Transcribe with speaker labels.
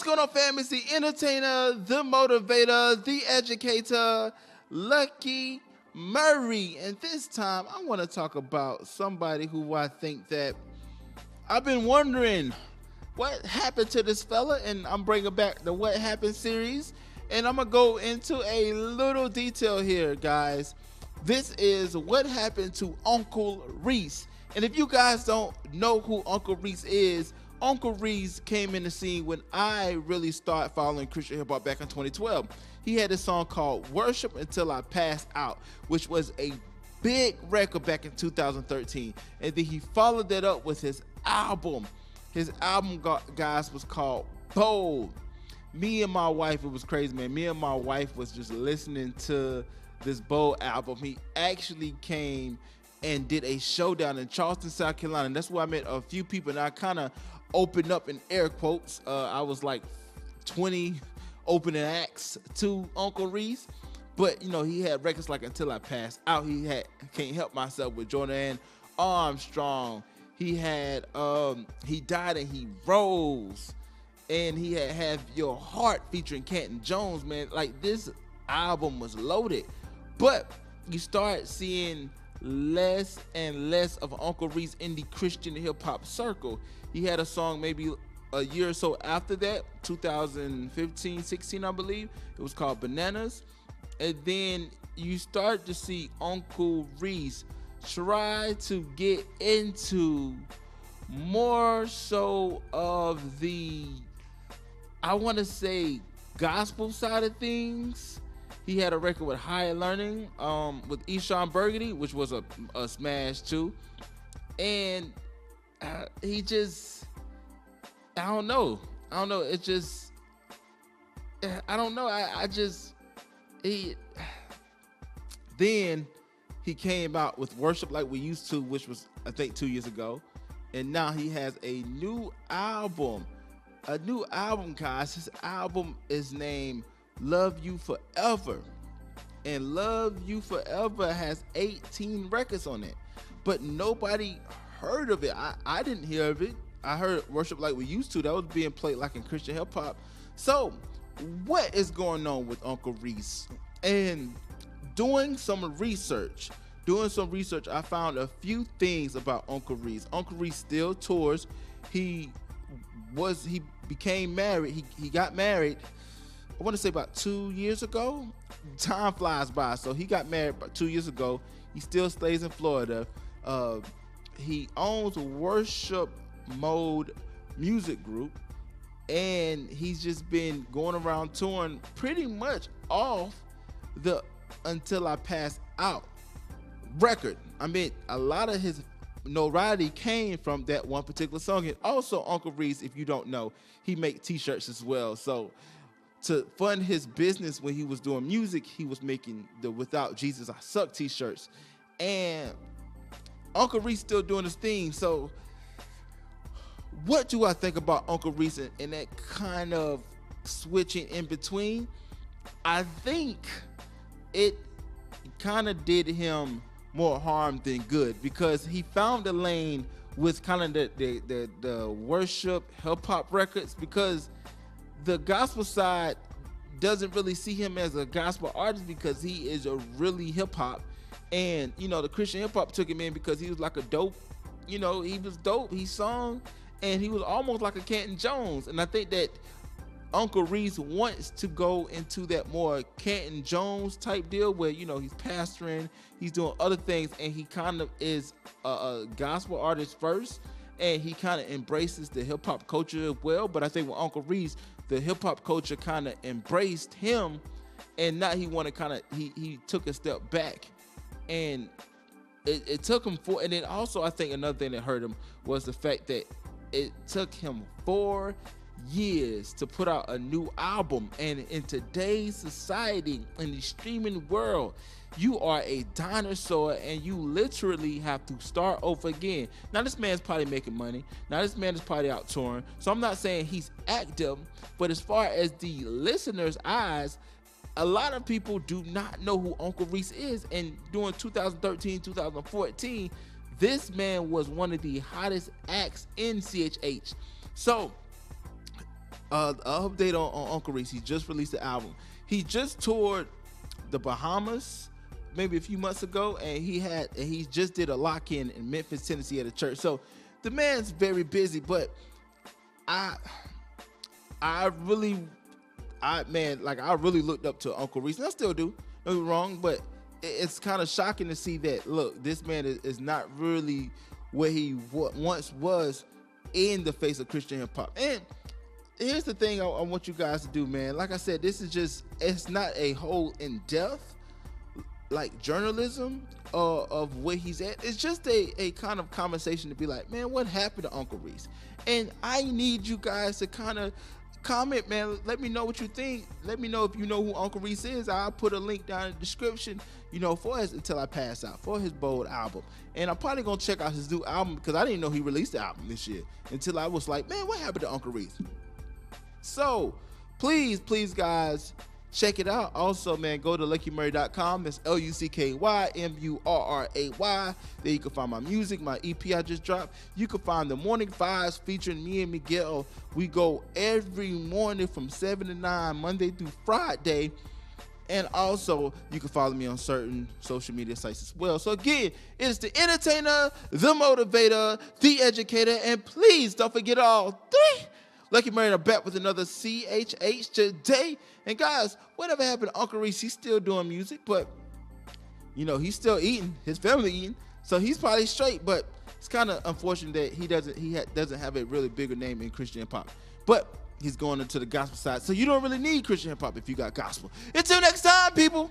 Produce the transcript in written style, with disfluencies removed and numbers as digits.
Speaker 1: going on, fam? It's the entertainer, the motivator, the educator, Lucky Murray. And this time, I want to talk about somebody who I think that I've been wondering what happened to this fella, and I'm bringing back the What Happened series. And I'm going to go into a little detail here, guys. This is what happened to Uncle Reece. And if you guys don't know who Uncle Reece is, Uncle Reece came in the scene when I really started following Christian hip hop back in 2012. He had a song called Worship Until I Pass Out, which was a big record back in 2013. And then he followed that up with his album. His album, guys, was called Bold. Me and my wife, it was crazy, man. Me and my wife was just listening to this Bold album. He actually came and did a show down in Charleston, South Carolina. And that's where I met a few people, and I kind of opened up in air quotes. I was like 20 opening acts to Uncle Reece. But, you know, he had records like Until I Pass Out. He had Can't Help Myself with Jordan Armstrong. He had He Died and He Rose. And he had Have Your Heart featuring Canton Jones, man. Like, this album was loaded. But you start seeing less and less of Uncle Reece in the Christian hip-hop circle. He had a song maybe a year or so after that, 2015, 16, I believe. It was called Bananas. And then you start to see Uncle Reece try to get into more so of the, I want to say, gospel side of things. He had a record with Higher Learning with Eshawn Burgundy, which was a smash too. And he just, I don't know. It just, I don't know. Then he came out with Worship Like We Used To, which was, I think, 2 years ago. And now he has a new album. Guys. His album is named Love You Forever. And Love You Forever has 18 records on it. But nobody heard of it. I didn't hear of it. I heard Worship Like We Used To. That was being played like in Christian hip hop. So what is going on with Uncle Reece? And doing some research, I found a few things about Uncle Reece. Uncle Reece still tours. He became married. He got married, I want to say about 2 years ago. Time flies by. So he got married about 2 years ago. He still stays in Florida. He owns a Worship Mode music group, and he's just been going around touring pretty much off the Until I Pass Out record. I mean, a lot of his notoriety came from that one particular song. And also, Uncle Reece, if you don't know, he makes t-shirts as well. So to fund his business when he was doing music, he was making the Without Jesus I Suck t-shirts. And Uncle Reece still doing his thing. So what do I think about Uncle Reece and that kind of switching in between? I think it kind of did him more harm than good, because he found a lane with kind of the worship hip hop records, because the gospel side doesn't really see him as a gospel artist, because he is a really hip hop. And you know, the Christian hip hop took him in because he was like a dope, you know, he was dope, he sung, and he was almost like a Canton Jones. And I think that Uncle Reece wants to go into that more Canton Jones type deal where, you know, he's pastoring, he's doing other things, and he kind of is a gospel artist first, and he kind of embraces the hip hop culture as well. But I think with Uncle Reece, the hip hop culture kind of embraced him, and now he wanted he took a step back, and it took him and then also I think another thing that hurt him was the fact that it took him 4 years to put out a new album. And in today's society, in the streaming world, you are a dinosaur and you literally have to start over again. Now this man's probably making money. Now this man is probably out touring. So I'm not saying he's active, but as far as the listeners' eyes, a lot of people do not know who Uncle Reece is. And during 2013, 2014, this man was one of the hottest acts in CHH. So update on Uncle Reece. He just released the album. He just toured the Bahamas maybe a few months ago, and he just did a lock-in in Memphis, Tennessee at a church. So the man's very busy, but I really looked up to Uncle Reece, and I still do. Don't get me wrong, but it's kind of shocking to see that, look, this man is not really where he once was in the face of Christian hip hop. And here's the thing I want you guys to do, man. Like I said, this is just, it's not a whole in-depth like journalism of where he's at. It's just a kind of conversation to be like, man, what happened to Uncle Reece? And I need you guys to kind of comment, man. Let me know what you think. Let me know if you know who Uncle Reece is. I'll put a link down in the description, for his Until I Pass Out, for his Bold album. And I'm probably gonna check out his new album, because I didn't know he released the album this year until I was like, man, what happened to Uncle Reece? So please guys, check it out. Also, man, go to luckymurray.com. That's LUCKYMURRAY. There you can find my music, my EP I just dropped. You can find the Morning Vibez featuring me and Miguel. We go every morning from 7 to 9, Monday through Friday. And also, you can follow me on certain social media sites as well. So again, it's the entertainer, the motivator, the educator, and please don't forget all three. Lucky Murray, I'm back with another CHH Today. And guys, whatever happened to Uncle Reece? He's still doing music, but he's still eating. His family eating, so he's probably straight. But it's kind of unfortunate that he doesn't have a really bigger name in Christian hip hop. But he's going into the gospel side, so you don't really need Christian hip hop if you got gospel. Until next time, people.